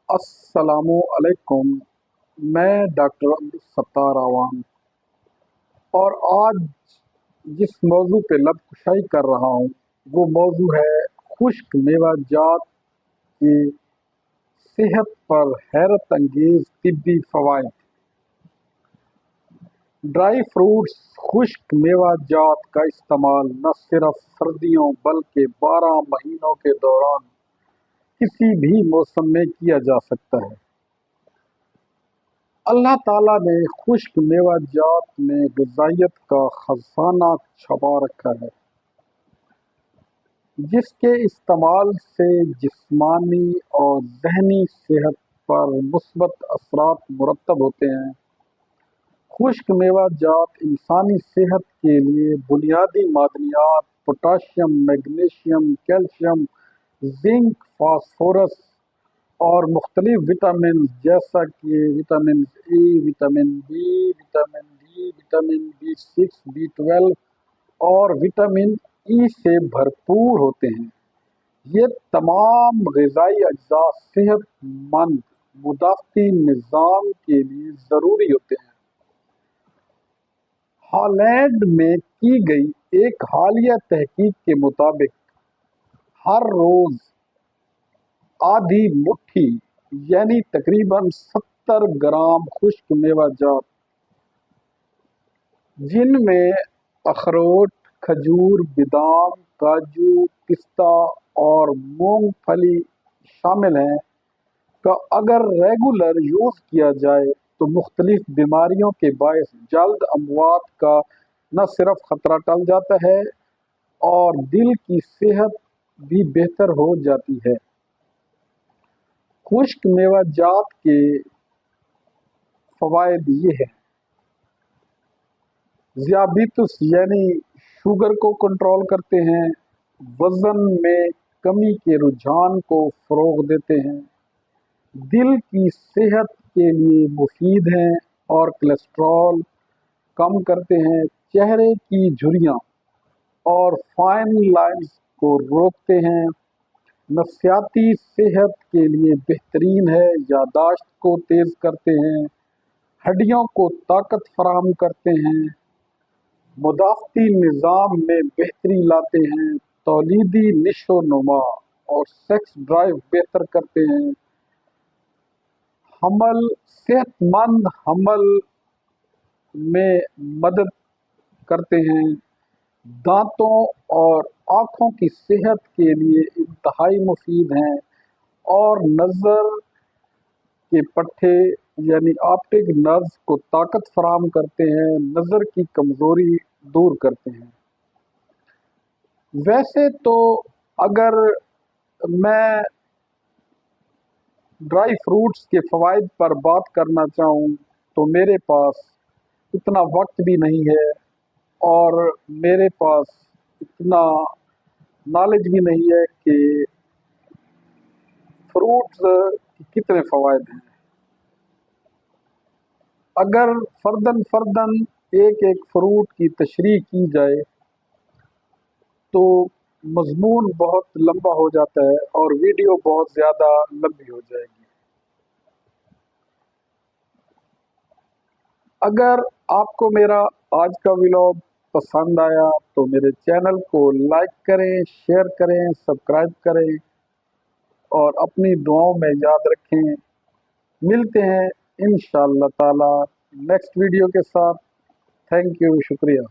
السلام علیکم۔ میں ڈاکٹر عبدالستار عوام اور آج جس موضوع پہ لب کشائی کر رہا ہوں وہ موضوع ہے خشک میوہ جات کی صحت پر حیرت انگیز طبی فوائد۔ ڈرائی فروٹس خشک میوہ جات کا استعمال نہ صرف سردیوں بلکہ 12 مہینوں کے دوران کسی بھی موسم میں کیا جا سکتا ہے۔ اللہ تعالیٰ نے خشک میوہ جات میں غذائیت کا خزانہ چھپا رکھا ہے، جس کے استعمال سے جسمانی اور ذہنی صحت پر مثبت اثرات مرتب ہوتے ہیں۔ خشک میوہ جات انسانی صحت کے لیے بنیادی معدنیات potassium, magnesium, calcium, zinc, phosphorus اور مختلف وٹامنز جیسا کہ vitamin A, vitamin B, vitamin D, vitamin B6، B12 اور وٹامن ای سے بھرپور ہوتے ہیں۔ یہ تمام غذائی اجزاء صحت مند مدافعتی نظام کے لیے ضروری ہوتے ہیں۔ ہالینڈ میں کی گئی ایک حالیہ تحقیق کے مطابق ہر روز آدھی مٹھی یعنی تقریباً 70 گرام خشک میوہ جات، جن میں اخروٹ، کھجور، بادام، کاجو، پستہ اور مونگ پھلی شامل ہیں، کا اگر ریگولر یوز کیا جائے تو مختلف بیماریوں کے باعث جلد اموات کا نہ صرف خطرہ ٹل جاتا ہے اور دل کی صحت بھی بہتر ہو جاتی ہے۔ خشک میوہ جات کے فوائد یہ ہیں: ذیابیطس یعنی شوگر کو کنٹرول کرتے ہیں، وزن میں کمی کے رجحان کو فروغ دیتے ہیں، دل کی صحت کے لیے مفید ہیں اور کولیسٹرول کم کرتے ہیں، چہرے کی جھریاں اور فائن لائنز کو روکتے ہیں، نفسیاتی صحت کے لیے بہترین ہے، یادداشت کو تیز کرتے ہیں، ہڈیوں کو طاقت فراہم کرتے ہیں، مدافعتی نظام میں بہتری لاتے ہیں، تولیدی نشو و نما اور سیکس ڈرائیو بہتر کرتے ہیں، صحت مند حمل میں مدد کرتے ہیں، دانتوں اور آنکھوں کی صحت کے لیے انتہائی مفید ہیں اور نظر کے پٹھے یعنی آپٹک نروز کو طاقت فراہم کرتے ہیں، نظر کی کمزوری دور کرتے ہیں۔ ویسے تو اگر میں ڈرائی فروٹس کے فوائد پر بات کرنا چاہوں تو میرے پاس اتنا وقت بھی نہیں ہے اور میرے پاس اتنا نالج بھی نہیں ہے کہ فروٹس کے کتنے فوائد ہیں۔ اگر فرداً ایک ایک فروٹ کی تشریح کی جائے تو مضمون بہت لمبا ہو جاتا ہے اور ویڈیو بہت زیادہ لمبی ہو جائے گی۔ اگر آپ کو میرا آج کا ولاگ پسند آیا تو میرے چینل کو لائک کریں، شیئر کریں، سبسکرائب کریں اور اپنی دعاؤں میں یاد رکھیں۔ ملتے ہیں انشاءاللہ تعالی نیکسٹ ویڈیو کے ساتھ۔ تھینک یو، شکریہ۔